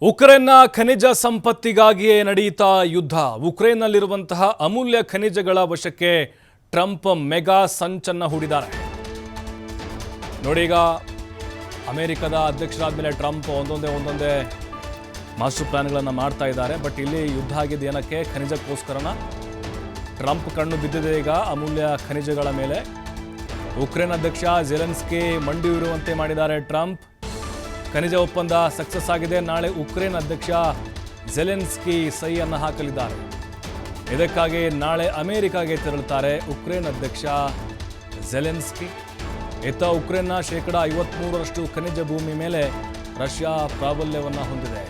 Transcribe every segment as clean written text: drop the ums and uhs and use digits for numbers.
ಉಕ್ರೇನ್ನ ಖನಿಜ ಸಂಪತ್ತಿಗಾಗಿಯೇ ನಡೆಯುತ್ತಾ ಯುದ್ಧ. ಉಕ್ರೇನ್ನಲ್ಲಿರುವಂತಹ ಅಮೂಲ್ಯ ಖನಿಜಗಳ ವಶಕ್ಕೆ ಟ್ರಂಪ್ ಮೆಗಾ ಸಂಚನ್ನ ಹೂಡಿದ್ದಾರೆ. ನೋಡಿ, ಈಗ ಅಮೆರಿಕದ ಅಧ್ಯಕ್ಷರಾದ ಮೇಲೆ ಟ್ರಂಪ್ ಒಂದೊಂದೇ ಮಾಸ್ಟರ್ ಪ್ಲಾನ್ಗಳನ್ನು ಮಾಡ್ತಾ ಇದ್ದಾರೆ. ಬಟ್ ಇಲ್ಲಿ ಯುದ್ಧ ಆಗಿದ್ದು ಏನಕ್ಕೆ? ಖನಿಜಕ್ಕೋಸ್ಕರನ. ಟ್ರಂಪ್ ಕಣ್ಣು ಬಿದ್ದಿದೆ ಈಗ ಅಮೂಲ್ಯ ಖನಿಜಗಳ ಮೇಲೆ. ಉಕ್ರೇನ್ ಅಧ್ಯಕ್ಷ ಜೆಲೆನ್ಸ್ಕಿ ಮಂಡಿ ಇರುವಂತೆ ಮಾಡಿದ್ದಾರೆ ಟ್ರಂಪ್. ಖನಿಜ ಒಪ್ಪಂದ ಸಕ್ಸಸ್ ಆಗಿದೆ. ನಾಳೆ ಉಕ್ರೇನ್ ಅಧ್ಯಕ್ಷ ಜೆಲೆನ್ಸ್ಕಿ ಸಹಿಯನ್ನು ಹಾಕಲಿದ್ದಾರೆ. ಇದಕ್ಕಾಗಿ ನಾಳೆ ಅಮೆರಿಕಾಗೆ ತೆರಳುತ್ತಾರೆ ಉಕ್ರೇನ್ ಅಧ್ಯಕ್ಷ ಜೆಲೆನ್ಸ್ಕಿ. ಇತ್ತ ಉಕ್ರೇನ್ನ 53% ಖನಿಜ ಭೂಮಿ ಮೇಲೆ ರಷ್ಯಾ ಪ್ರಾಬಲ್ಯವನ್ನು ಹೊಂದಿದೆ.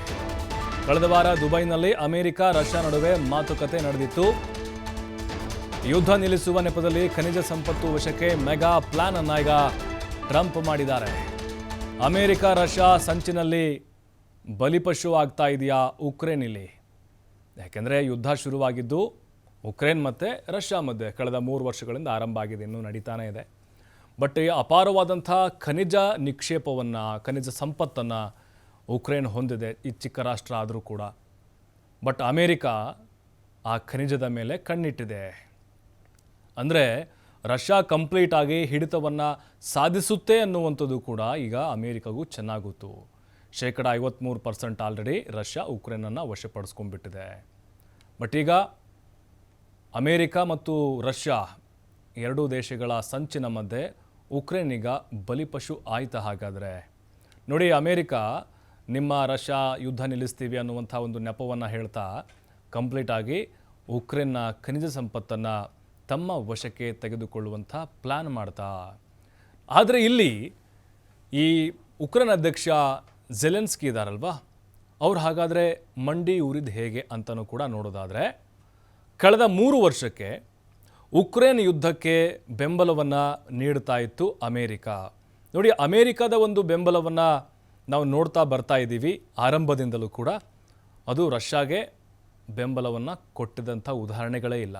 ಕಳೆದ ವಾರ ದುಬೈನಲ್ಲಿ ಅಮೆರಿಕ ರಷ್ಯಾ ನಡುವೆ ಮಾತುಕತೆ ನಡೆದಿತ್ತು. ಯುದ್ಧ ನಿಲ್ಲಿಸುವ ನೆಪದಲ್ಲಿ ಖನಿಜ ಸಂಪತ್ತು ವಶಕ್ಕೆ ಮೆಗಾ ಪ್ಲಾನ್ ಅನ್ನ ಈಗ ಟ್ರಂಪ್ ಮಾಡಿದ್ದಾರೆ. ಅಮೆರಿಕ ರಷ್ಯಾ ಸಂಚಿನಲ್ಲಿ ಬಲಿಪಶು ಆಗ್ತಾ ಇದೆಯಾ ಉಕ್ರೇನ್ ಇಲ್ಲಿ? ಯಾಕೆಂದರೆ ಯುದ್ಧ ಶುರುವಾಗಿದ್ದು ಉಕ್ರೇನ್ ಮತ್ತು ರಷ್ಯಾ ಮಧ್ಯೆ ಕಳೆದ 3 ವರ್ಷಗಳಿಂದ ಆರಂಭ ಆಗಿದೆ, ಇನ್ನೂ ನಡೀತಾನೆ ಇದೆ. ಬಟ್ ಈ ಅಪಾರವಾದಂಥ ಖನಿಜ ನಿಕ್ಷೇಪವನ್ನು, ಖನಿಜ ಸಂಪತ್ತನ್ನು ಉಕ್ರೇನ್ ಹೊಂದಿದೆ, ಈ ಚಿಕ್ಕ ರಾಷ್ಟ್ರ ಆದರೂ ಕೂಡ. ಬಟ್ ಅಮೆರಿಕ ಆ ಖನಿಜದ ಮೇಲೆ ಕಣ್ಣಿಟ್ಟಿದೆ. ಅಂದರೆ ರಷ್ಯಾ ಕಂಪ್ಲೀಟ್ ಆಗಿ ಹಿಡಿತವನ್ನು ಸಾಧಿಸುತ್ತೆ ಅನ್ನುವಂಥದ್ದು ಕೂಡ ಈಗ ಅಮೇರಿಕಾಗೂ ಚೆನ್ನಾಗಿ ಗೊತ್ತು. 53% ಆಲ್ರೆಡಿ ರಷ್ಯಾ ಉಕ್ರೇನನ್ನು ವಶಪಡಿಸ್ಕೊಂಡ್ಬಿಟ್ಟಿದೆ. ಬಟ್ ಈಗ ಅಮೇರಿಕ ಮತ್ತು ರಷ್ಯಾ ಎರಡೂ ದೇಶಗಳ ಸಂಚಿನ ಮಧ್ಯೆ ಉಕ್ರೇನ್ ಈಗ ಬಲಿಪಶು ಆಯ್ತಾ? ಹಾಗಾದರೆ ನೋಡಿ, ಅಮೇರಿಕ ನಿಮ್ಮ ರಷ್ಯಾ ಯುದ್ಧ ನಿಲ್ಲಿಸ್ತೀವಿ ಅನ್ನುವಂಥ ಒಂದು ನೆಪವನ್ನು ಹೇಳ್ತಾ ಕಂಪ್ಲೀಟಾಗಿ ಉಕ್ರೇನ್ನ ಖನಿಜ ಸಂಪತ್ತನ್ನು ತಮ್ಮ ವಶಕ್ಕೆ ತೆಗೆದುಕೊಳ್ಳುವಂಥ ಪ್ಲ್ಯಾನ್ ಮಾಡ್ತಾ. ಆದರೆ ಇಲ್ಲಿ ಈ ಉಕ್ರೇನ್ ಅಧ್ಯಕ್ಷ ಜೆಲೆನ್ಸ್ಕಿ ಇದ್ದಾರಲ್ವಾ, ಅವ್ರು ಹಾಗಾದರೆ ಮಂಡಿ ಊರಿದ್ದು ಹೇಗೆ ಅಂತಲೂ ಕೂಡ ನೋಡೋದಾದರೆ, ಕಳೆದ 3 ವರ್ಷಕ್ಕೆ ಉಕ್ರೇನ್ ಯುದ್ಧಕ್ಕೆ ಬೆಂಬಲವನ್ನು ನೀಡ್ತಾ ಇತ್ತು ಅಮೇರಿಕ. ನೋಡಿ, ಅಮೇರಿಕದ ಒಂದು ಬೆಂಬಲವನ್ನು ನಾವು ನೋಡ್ತಾ ಬರ್ತಾ ಇದ್ದೀವಿ ಆರಂಭದಿಂದಲೂ ಕೂಡ. ಅದು ರಷ್ಯಾಗೆ ಬೆಂಬಲವನ್ನು ಕೊಟ್ಟಿದ್ದಂಥ ಉದಾಹರಣೆಗಳೇ ಇಲ್ಲ.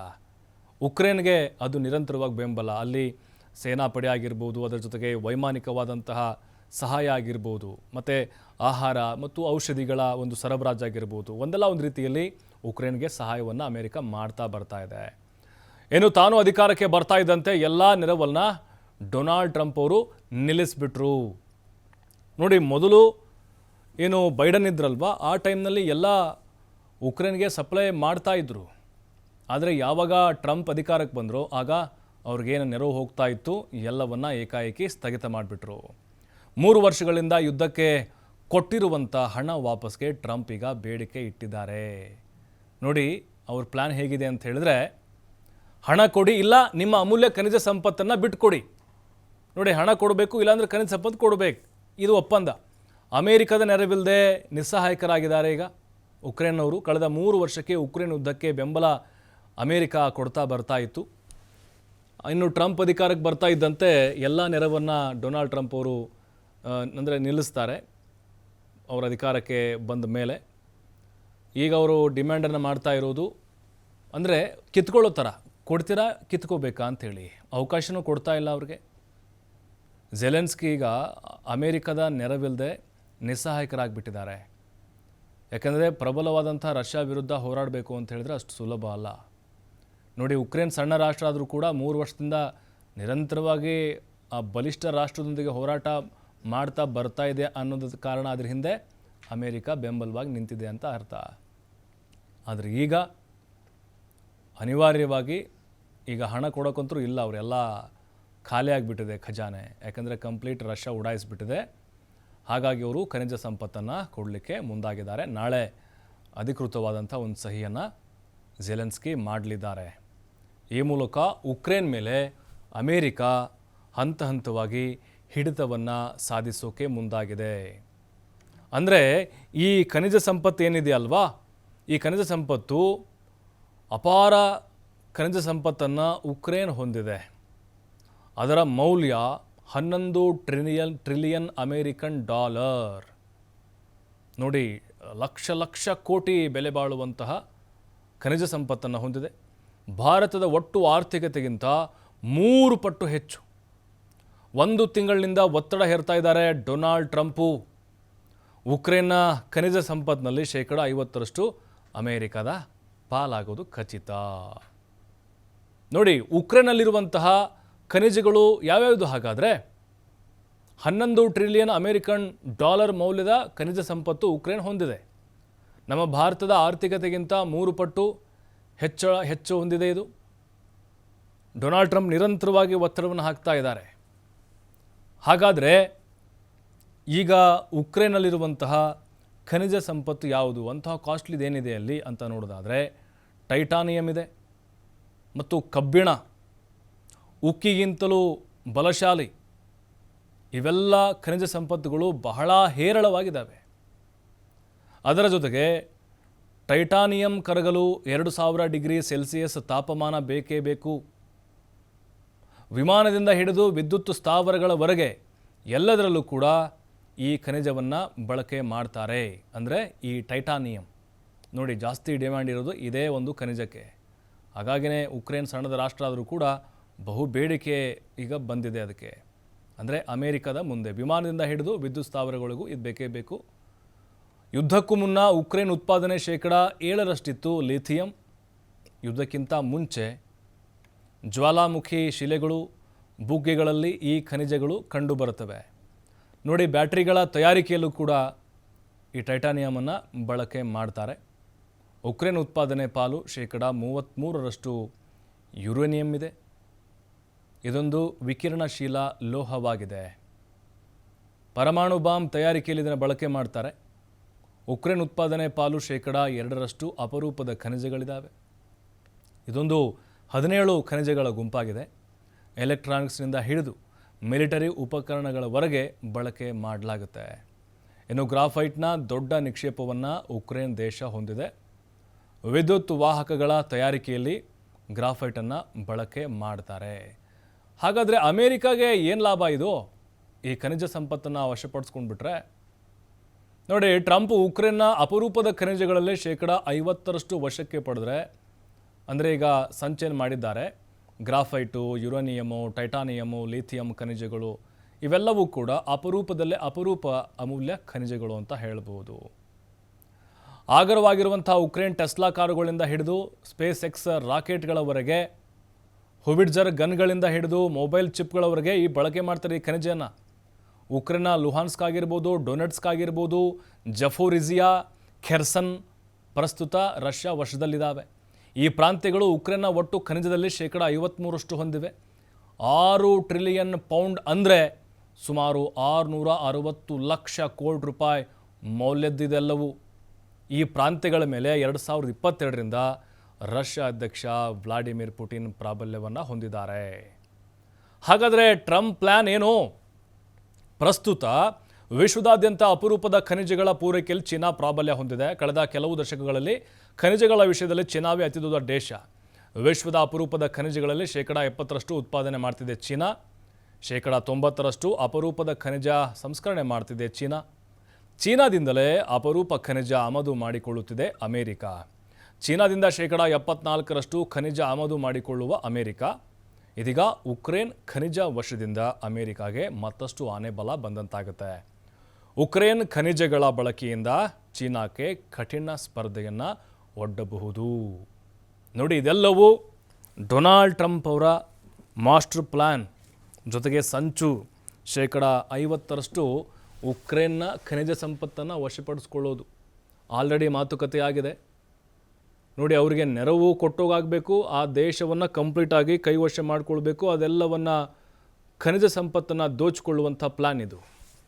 ಉಕ್ರೇನ್ಗೆ ಅದು ನಿರಂತರವಾಗಿ ಬೆಂಬಲ. ಅಲ್ಲಿ ಸೇನಾಪಡೆ ಆಗಿರ್ಬೋದು, ಅದರ ಜೊತೆಗೆ ವೈಮಾನಿಕವಾದಂತಹ ಸಹಾಯ ಆಗಿರ್ಬೋದು, ಮತ್ತು ಆಹಾರ ಮತ್ತು ಔಷಧಿಗಳ ಒಂದು ಸರಬರಾಜಾಗಿರ್ಬೋದು, ಒಂದಲ್ಲ ಒಂದು ರೀತಿಯಲ್ಲಿ ಉಕ್ರೇನ್ಗೆ ಸಹಾಯವನ್ನು ಅಮೆರಿಕ ಮಾಡ್ತಾ ಬರ್ತಾ ಇದೆ. ಏನು ತಾನು ಅಧಿಕಾರಕ್ಕೆ ಬರ್ತಾ ಇದ್ದಂತೆ ಎಲ್ಲ ನೆರವನ್ನು ಡೊನಾಲ್ಡ್ ಟ್ರಂಪ್ ಅವರು ನಿಲ್ಲಿಸಿಬಿಟ್ರು. ನೋಡಿ, ಮೊದಲು ಏನು ಬೈಡನ್ ಇದ್ರಲ್ವ, ಆ ಟೈಮ್ನಲ್ಲಿ ಎಲ್ಲ ಉಕ್ರೇನ್ಗೆ ಸಪ್ಲೈ ಮಾಡ್ತಾ ಇದ್ರು. ಆದರೆ ಯಾವಾಗ ಟ್ರಂಪ್ ಅಧಿಕಾರಕ್ಕೆ ಬಂದರೋ ಆಗ ಅವ್ರಿಗೇನು ನೆರವು ಹೋಗ್ತಾ ಇತ್ತು ಎಲ್ಲವನ್ನು ಏಕಾಏಕಿ ಸ್ಥಗಿತ ಮಾಡಿಬಿಟ್ರು. 3 ವರ್ಷಗಳಿಂದ ಯುದ್ಧಕ್ಕೆ ಕೊಟ್ಟಿರುವಂಥ ಹಣ ವಾಪಸ್ಗೆ ಟ್ರಂಪ್ ಈಗ ಬೇಡಿಕೆ ಇಟ್ಟಿದ್ದಾರೆ. ನೋಡಿ, ಅವ್ರ ಪ್ಲ್ಯಾನ್ ಹೇಗಿದೆ ಅಂತ ಹೇಳಿದ್ರೆ, ಹಣ ಕೊಡಿ, ಇಲ್ಲ ನಿಮ್ಮ ಅಮೂಲ್ಯ ಖನಿಜ ಸಂಪತ್ತನ್ನು ಬಿಟ್ಕೊಡಿ. ನೋಡಿ, ಹಣ ಕೊಡಬೇಕು, ಇಲ್ಲಾಂದರೆ ಖನಿಜ ಸಂಪತ್ತು ಕೊಡಬೇಕು, ಇದು ಒಪ್ಪಂದ. ಅಮೇರಿಕದ ನೆರವಿಲ್ಲದೆ ನಿಸ್ಸಹಾಯಕರಾಗಿದ್ದಾರೆ ಈಗ ಉಕ್ರೇನ್ನವರು. ಕಳೆದ 3 ವರ್ಷಕ್ಕೆ ಉಕ್ರೇನ್ ಯುದ್ಧಕ್ಕೆ ಬೆಂಬಲ ಅಮೇರಿಕ ಕೊಡ್ತಾ ಬರ್ತಾ ಇತ್ತು. ಇನ್ನು ಟ್ರಂಪ್ ಅಧಿಕಾರಕ್ಕೆ ಬರ್ತಾ ಇದ್ದಂತೆ ಎಲ್ಲ ನೆರವನ್ನು ಡೊನಾಲ್ಡ್ ಟ್ರಂಪ್ ಅವರು ಅಂದರೆ ನಿಲ್ಲಿಸ್ತಾರೆ ಅವರ ಅಧಿಕಾರಕ್ಕೆ ಬಂದ ಮೇಲೆ. ಈಗ ಅವರು ಡಿಮ್ಯಾಂಡನ್ನು ಮಾಡ್ತಾ ಇರೋದು ಅಂದರೆ ಕಿತ್ಕೊಳ್ಳೋ ಥರ, ಕೊಡ್ತೀರಾ ಕಿತ್ಕೋಬೇಕಾ ಅಂಥೇಳಿ. ಅವಕಾಶನೂ ಕೊಡ್ತಾ ಇಲ್ಲ ಅವ್ರಿಗೆ. ಜೆಲೆನ್ಸ್ಕಿ ಈಗ ಅಮೇರಿಕದ ನೆರವಿಲ್ಲದೆ ನಿಸ್ಸಹಾಯಕರಾಗಿಬಿಟ್ಟಿದ್ದಾರೆ. ಯಾಕೆಂದರೆ ಪ್ರಬಲವಾದಂಥ ರಷ್ಯಾ ವಿರುದ್ಧ ಹೋರಾಡಬೇಕು ಅಂತ ಹೇಳಿದ್ರೆ ಅಷ್ಟು ಸುಲಭ ಅಲ್ಲ. ನೋಡಿ, ಉಕ್ರೇನ್ ಸಣ್ಣ ರಾಷ್ಟ್ರ ಆದರೂ ಕೂಡ 3 ವರ್ಷದಿಂದ ನಿರಂತರವಾಗಿ ಆ ಬಲಿಷ್ಠ ರಾಷ್ಟ್ರದೊಂದಿಗೆ ಹೋರಾಟ ಮಾಡ್ತಾ ಬರ್ತಾ ಇದೆ ಅನ್ನೋದಕ್ಕೆ ಕಾರಣ ಅದ್ರ ಹಿಂದೆ ಅಮೇರಿಕ ಬೆಂಬಲವಾಗಿ ನಿಂತಿದೆ ಅಂತ ಅರ್ಥ. ಆದರೆ ಈಗ ಅನಿವಾರ್ಯವಾಗಿ ಈಗ ಹಣ ಕೊಡೋಕ್ಕಂತೂ ಇಲ್ಲ, ಅವರೆಲ್ಲ ಖಾಲಿ ಆಗಿಬಿಟ್ಟಿದೆ ಖಜಾನೆ. ಯಾಕಂದರೆ ಕಂಪ್ಲೀಟ್ ರಷ್ಯಾ ಉಡಾಯಿಸ್ಬಿಟ್ಟಿದೆ. ಹಾಗಾಗಿ ಅವರು ಖನಿಜ ಸಂಪತ್ತನ್ನು ಕೊಡಲಿಕ್ಕೆ ಮುಂದಾಗಿದ್ದಾರೆ. ನಾಳೆ ಅಧಿಕೃತವಾದಂಥ ಒಂದು ಸಹಿಯನ್ನು ಜೆಲೆನ್ಸ್ಕಿ ಮಾಡಲಿದ್ದಾರೆ. ಈ ಮೂಲಕ ಉಕ್ರೇನ್ ಮೇಲೆ ಅಮೇರಿಕ ಹಂತ ಹಂತವಾಗಿ ಹಿಡಿತವನ್ನು ಸಾಧಿಸೋಕೆ ಮುಂದಾಗಿದೆ. ಅಂದರೆ ಈ ಖನಿಜ ಸಂಪತ್ತು ಏನಿದೆಯಲ್ವಾ, ಈ ಖನಿಜ ಸಂಪತ್ತು, ಅಪಾರ ಖನಿಜ ಸಂಪತ್ತನ್ನು ಉಕ್ರೇನ್ ಹೊಂದಿದೆ. ಅದರ ಮೌಲ್ಯ 11 ಟ್ರಿಲಿಯನ್ ಅಮೇರಿಕನ್ ಡಾಲರ್. ನೋಡಿ, ಲಕ್ಷ ಕೋಟಿ ಬೆಲೆ ಬಾಳುವಂತಹ ಖನಿಜ ಸಂಪತ್ತನ್ನು ಹೊಂದಿದೆ. ಭಾರತದ ಒಟ್ಟು ಆರ್ಥಿಕತೆಗಿಂತ 3 ಪಟ್ಟು ಹೆಚ್ಚು. 1 ತಿಂಗಳಿನಿಂದ ಒತ್ತಡ ಹೇರ್ತಾ ಇದ್ದಾರೆ ಡೊನಾಲ್ಡ್ ಟ್ರಂಪು. ಉಕ್ರೇನ್ನ ಖನಿಜ ಸಂಪತ್ತಿನಲ್ಲಿ 50% ಅಮೇರಿಕಾದ ಪಾಲಾಗೋದು ಖಚಿತ. ನೋಡಿ, ಉಕ್ರೇನ್ನಲ್ಲಿರುವಂತಹ ಖನಿಜಗಳು ಯಾವ್ಯಾವುದು ಹಾಗಾದರೆ? 11 ಟ್ರಿಲಿಯನ್ ಅಮೇರಿಕನ್ ಡಾಲರ್ ಮೌಲ್ಯದ ಖನಿಜ ಸಂಪತ್ತು ಉಕ್ರೇನ್ ಹೊಂದಿದೆ. ನಮ್ಮ ಭಾರತದ ಆರ್ಥಿಕತೆಗಿಂತ 3 ಪಟ್ಟು ಹೆಚ್ಚು ಹೊಂದಿದೆ ಇದು. ಡೊನಾಲ್ಡ್ ಟ್ರಂಪ್ ನಿರಂತರವಾಗಿ ಒತ್ತಡವನ್ನು ಹಾಕ್ತಾ ಇದ್ದಾರೆ. ಹಾಗಾದರೆ ಈಗ ಉಕ್ರೇನ್ನಲ್ಲಿರುವಂತಹ ಖನಿಜ ಸಂಪತ್ತು ಯಾವುದು, ಅಂತಹ ಕಾಸ್ಟ್ಲಿದೇನಿದೆ ಅಲ್ಲಿ ಅಂತ ನೋಡೋದಾದರೆ ಟೈಟಾನಿಯಂ ಇದೆ ಮತ್ತು ಕಬ್ಬಿಣ, ಉಕ್ಕಿಗಿಂತಲೂ ಬಲಶಾಲಿ. ಇವೆಲ್ಲ ಖನಿಜ ಸಂಪತ್ತುಗಳು ಬಹಳ ಹೇರಳವಾಗಿದ್ದಾವೆ. ಅದರ ಜೊತೆಗೆ ಟೈಟಾನಿಯಂ ಕರಗಲು 2000 ಡಿಗ್ರಿ ಸೆಲ್ಸಿಯಸ್ ತಾಪಮಾನ ಬೇಕೇ ಬೇಕು. ವಿಮಾನದಿಂದ ಹಿಡಿದು ವಿದ್ಯುತ್ ಸ್ಥಾವರಗಳವರೆಗೆ ಎಲ್ಲದರಲ್ಲೂ ಕೂಡ ಈ ಖನಿಜವನ್ನು ಬಳಕೆ ಮಾಡ್ತಾರೆ. ಅಂದರೆ ಈ ಟೈಟಾನಿಯಂ ನೋಡಿ, ಜಾಸ್ತಿ ಡಿಮ್ಯಾಂಡ್ ಇರೋದು ಇದೇ ಒಂದು ಖನಿಜಕ್ಕೆ. ಹಾಗಾಗಿನೇ ಉಕ್ರೇನ್ ಸಣ್ಣದ ರಾಷ್ಟ್ರ ಆದರೂ ಕೂಡ ಬಹು ಬೇಡಿಕೆ ಈಗ ಬಂದಿದೆ ಅದಕ್ಕೆ. ಅಂದರೆ ಅಮೇರಿಕದ ಮುಂದೆ ವಿಮಾನದಿಂದ ಹಿಡಿದು ವಿದ್ಯುತ್ ಸ್ಥಾವರಗಳಿಗೂ ಇದು ಬೇಕೇ ಬೇಕು. ಯುದ್ಧಕ್ಕೂ ಮುನ್ನ ಉಕ್ರೇನ್ ಉತ್ಪಾದನೆ 7% ಲಿಥಿಯಂ. ಯುದ್ಧಕ್ಕಿಂತ ಮುಂಚೆ ಜ್ವಾಲಾಮುಖಿ ಶಿಲೆಗಳು, ಬುಗ್ಗೆಗಳಲ್ಲಿ ಈ ಖನಿಜಗಳು ಕಂಡುಬರುತ್ತವೆ. ನೋಡಿ, ಬ್ಯಾಟರಿಗಳ ತಯಾರಿಕೆಯಲ್ಲೂ ಕೂಡ ಈ ಟೈಟಾನಿಯಮನ್ನು ಬಳಕೆ ಮಾಡ್ತಾರೆ. ಉಕ್ರೇನ್ ಉತ್ಪಾದನೆ ಪಾಲು 33% ಯುರೇನಿಯಂ ಇದೆ. ಇದೊಂದು ವಿಕಿರಣಶೀಲ ಲೋಹವಾಗಿದೆ. ಪರಮಾಣು ಬಾಂಬ್ ತಯಾರಿಕೆಯಲ್ಲಿ ಇದನ್ನು ಬಳಕೆ ಮಾಡ್ತಾರೆ. ಉಕ್ರೇನ್ ಉತ್ಪಾದನೆ ಪಾಲು 2% ಅಪರೂಪದ ಖನಿಜಗಳಿದ್ದಾವೆ. ಇದೊಂದು 17 ಖನಿಜಗಳ ಗುಂಪಾಗಿದೆ. ಎಲೆಕ್ಟ್ರಾನಿಕ್ಸ್ನಿಂದ ಹಿಡಿದು ಮಿಲಿಟರಿ ಉಪಕರಣಗಳವರೆಗೆ ಬಳಕೆ ಮಾಡಲಾಗುತ್ತೆ. ಇನ್ನು ಗ್ರಾಫೈಟ್ನ ದೊಡ್ಡ ನಿಕ್ಷೇಪವನ್ನು ಉಕ್ರೇನ್ ದೇಶ ಹೊಂದಿದೆ. ವಿದ್ಯುತ್ ವಾಹಕಗಳ ತಯಾರಿಕೆಯಲ್ಲಿ ಗ್ರಾಫೈಟನ್ನು ಬಳಕೆ ಮಾಡ್ತಾರೆ. ಹಾಗಾದರೆ ಅಮೇರಿಕಾಗೆ ಏನು ಲಾಭ ಇದು, ಈ ಖನಿಜ ಸಂಪತ್ತನ್ನು ವಶಪಡಿಸ್ಕೊಂಡ್ಬಿಟ್ರೆ? ನೋಡಿ, ಟ್ರಂಪ್ ಉಕ್ರೇನ್ನ ಅಪರೂಪದ ಖನಿಜಗಳಲ್ಲೇ 50% ವಶಕ್ಕೆ ಪಡೆದ್ರೆ, ಅಂದರೆ ಈಗ ಸಂಚಯನ ಮಾಡಿದ್ದಾರೆ. ಗ್ರಾಫೈಟು, ಯುರೇನಿಯಮು, ಟೈಟಾನಿಯಮು, ಲಿಥಿಯಂ ಖನಿಜಗಳು ಇವೆಲ್ಲವೂ ಕೂಡ ಅಪರೂಪದಲ್ಲೇ ಅಪರೂಪ ಅಮೂಲ್ಯ ಖನಿಜಗಳು ಅಂತ ಹೇಳ್ಬೋದು. ಆಗರವಾಗಿರುವಂಥ ಉಕ್ರೇನ್ ಟೆಸ್ಲಾ ಕಾರುಗಳಿಂದ ಹಿಡಿದು ಸ್ಪೇಸ್ ಎಕ್ಸ್ ರಾಕೆಟ್ಗಳವರೆಗೆ, ಹುಬಿಟ್ಜರ್ ಗನ್ಗಳಿಂದ ಹಿಡಿದು ಮೊಬೈಲ್ ಚಿಪ್ಗಳವರೆಗೆ ಈ ಬಳಕೆ ಮಾಡ್ತಾರೆ ಈ ಖನಿಜನ. ಉಕ್ರೇನ್ನ ಲುಹಾನ್ಸ್ಕ್ ಆಗಿರ್ಬೋದು, ಡೊನೆಟ್ಸ್ಕ್ ಆಗಿರ್ಬೋದು, ಜಫೋರಿಜಿಯಾ, ಖೆರ್ಸನ್ ಪ್ರಸ್ತುತ ರಷ್ಯಾ ವಶದಲ್ಲಿದ್ದಾವೆ. ಈ ಪ್ರಾಂತ್ಯಗಳು ಉಕ್ರೇನ್ನ ಒಟ್ಟು ಖನಿಜದಲ್ಲಿ 53% ಹೊಂದಿವೆ. 6 ಟ್ರಿಲಿಯನ್ ಪೌಂಡ್ ಅಂದರೆ ಸುಮಾರು 660 ಲಕ್ಷ ಕೋಟಿ ರೂಪಾಯಿ ಮೌಲ್ಯದ್ದಿದೆಲ್ಲವೂ. ಈ ಪ್ರಾಂತ್ಯಗಳ ಮೇಲೆ 2022ರಿಂದ ರಷ್ಯಾ ಅಧ್ಯಕ್ಷ ವ್ಲಾಡಿಮಿರ್ ಪುಟಿನ್ ಪ್ರಾಬಲ್ಯವನ್ನು ಹೊಂದಿದ್ದಾರೆ. ಹಾಗಾದರೆ ಟ್ರಂಪ್ ಪ್ಲ್ಯಾನ್ ಏನು? ಪ್ರಸ್ತುತ ವಿಶ್ವದಾದ್ಯಂತ ಅಪರೂಪದ ಖನಿಜಗಳ ಪೂರೈಕೆಯಲ್ಲಿ ಚೀನಾ ಪ್ರಾಬಲ್ಯ ಹೊಂದಿದೆ. ಕಳೆದ ಕೆಲವು ದಶಕಗಳಲ್ಲಿ ಖನಿಜಗಳ ವಿಷಯದಲ್ಲಿ ಚೀನಾವೇ ಅತಿ ದೊಡ್ಡ ದೇಶ. ವಿಶ್ವದ ಅಪರೂಪದ ಖನಿಜಗಳಲ್ಲಿ 70% ಉತ್ಪಾದನೆ ಮಾಡ್ತಿದೆ ಚೀನಾ. 90% ಅಪರೂಪದ ಖನಿಜ ಸಂಸ್ಕರಣೆ ಮಾಡ್ತಿದೆ ಚೀನಾ. ಚೀನಾದಿಂದಲೇ ಅಪರೂಪ ಖನಿಜ ಆಮದು ಮಾಡಿಕೊಳ್ಳುತ್ತಿದೆ ಅಮೇರಿಕ. ಚೀನಾದಿಂದ 74% ಖನಿಜ ಆಮದು ಮಾಡಿಕೊಳ್ಳುವ ಅಮೇರಿಕ ಇದೀಗ ಉಕ್ರೇನ್ ಖನಿಜ ವಶದಿಂದ ಅಮೇರಿಕಾಗೆ ಮತ್ತಷ್ಟು ಆನೆ ಬಲ ಬಂದಂತಾಗುತ್ತೆ. ಉಕ್ರೇನ್ ಖನಿಜಗಳ ಬಳಕೆಯಿಂದ ಚೀನಾಕ್ಕೆ ಕಠಿಣ ಸ್ಪರ್ಧೆಯನ್ನು ಒಡ್ಡಬಹುದು. ನೋಡಿ, ಇದೆಲ್ಲವೂ ಡೊನಾಲ್ಡ್ ಟ್ರಂಪ್ ಅವರ ಮಾಸ್ಟರ್ ಪ್ಲ್ಯಾನ್ ಜೊತೆಗೆ ಸಂಚು. 50% ಉಕ್ರೇನ್ನ ಖನಿಜ ಸಂಪತ್ತನ್ನು ವಶಪಡಿಸ್ಕೊಳ್ಳೋದು ಆಲ್ರೆಡಿ ಮಾತುಕತೆಯಾಗಿದೆ. ನೋಡಿ, ಅವರಿಗೆ ನೆರವು ಕೊಟ್ಟೋಗಾಗಬೇಕು, ಆ ದೇಶವನ್ನು ಕಂಪ್ಲೀಟಾಗಿ ಕೈವಶ ಮಾಡಿಕೊಳ್ಬೇಕು, ಅದೆಲ್ಲವನ್ನು ಖನಿಜ ಸಂಪತ್ತನ್ನು ದೋಚಿಕೊಳ್ಳುವಂಥ ಪ್ಲ್ಯಾನ್ ಇದು.